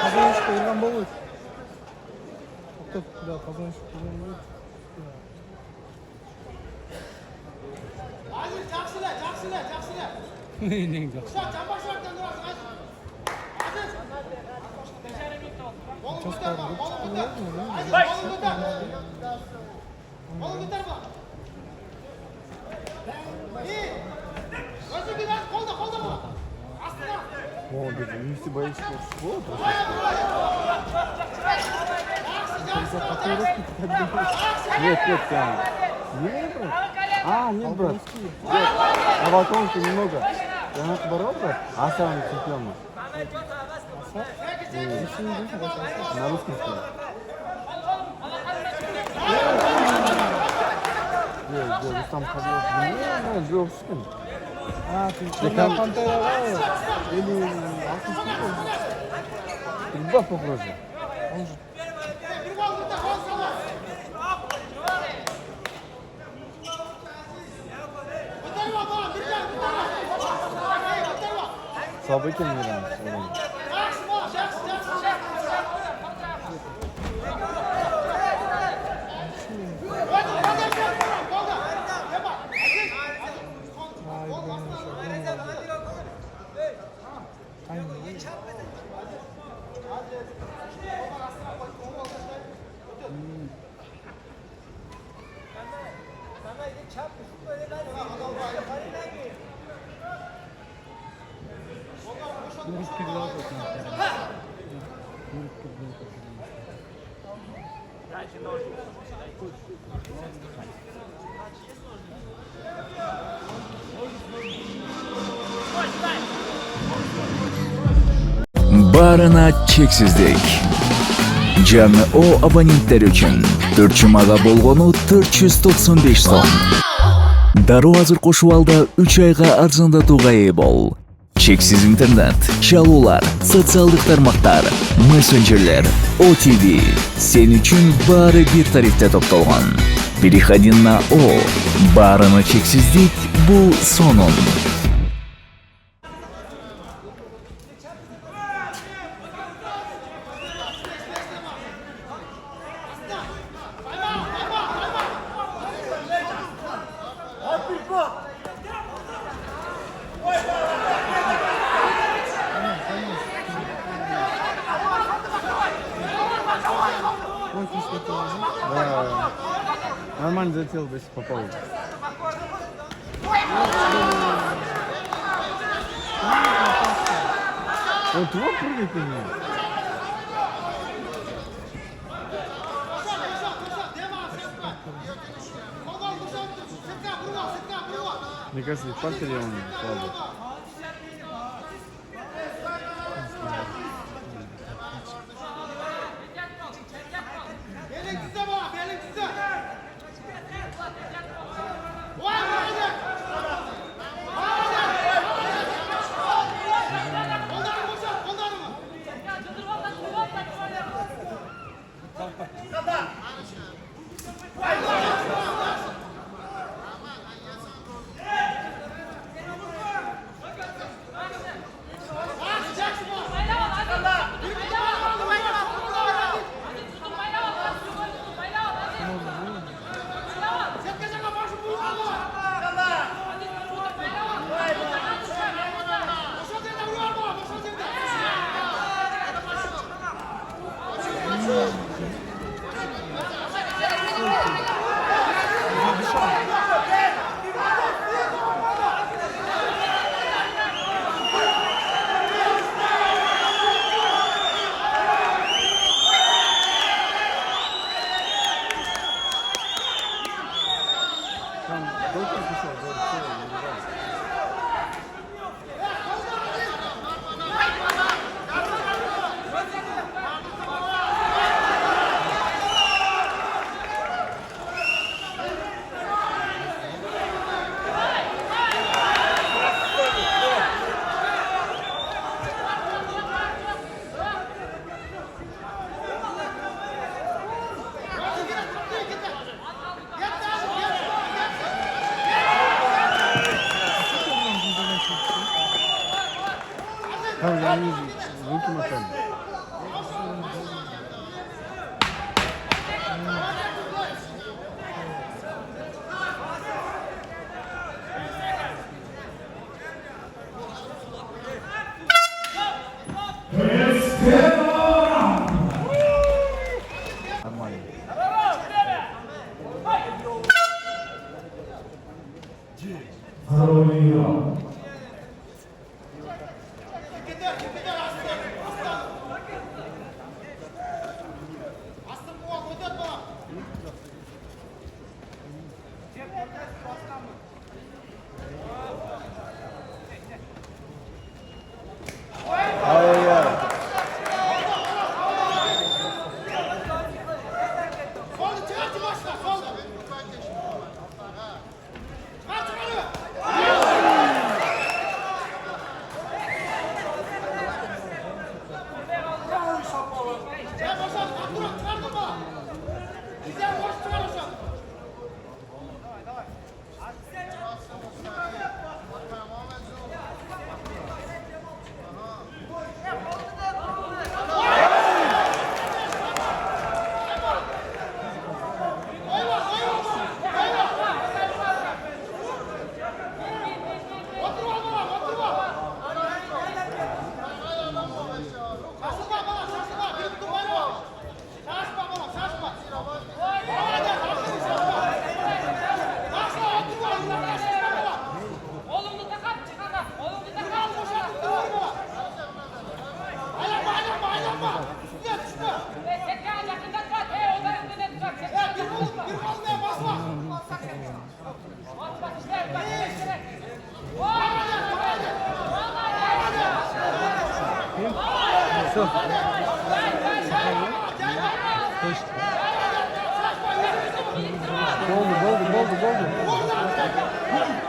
Kazanış koyulan balık. Çok güzel kazanış koyulan balık. Ne güzel. Çok О, если боишься, вот. Нет, да. Нет, брат? А, нет, брат. Нет. А Волконский немного. Я наоборот, брат. Аса чемпион. На русском сказал. Нет, Рустам ходил. Нет, Рустам. А, ты черная пантера или Стрельба похожа. он же Слабый кем не раньше. Barına çeksizlik. Жаңы O абоненттер үчүн 4 жумага болгону 495 сом. Дароо азыр кошуп алда 3 айга арзандатууга ээ бол. Чексиз интернет, чалуулар, социалдык тармактар, мессенджерлер, OTV. Сен үчүн баары бир тарифте топтолгон. Переходи на О. Барына чексиздик бул сонун. Да. Нормально залетел бы, если попал. Вот его прыгает у меня. Мне кажется, в партере он слабый. Chinese rookie my friend. Нормально. Ай-яй-яй. Все. Oldu.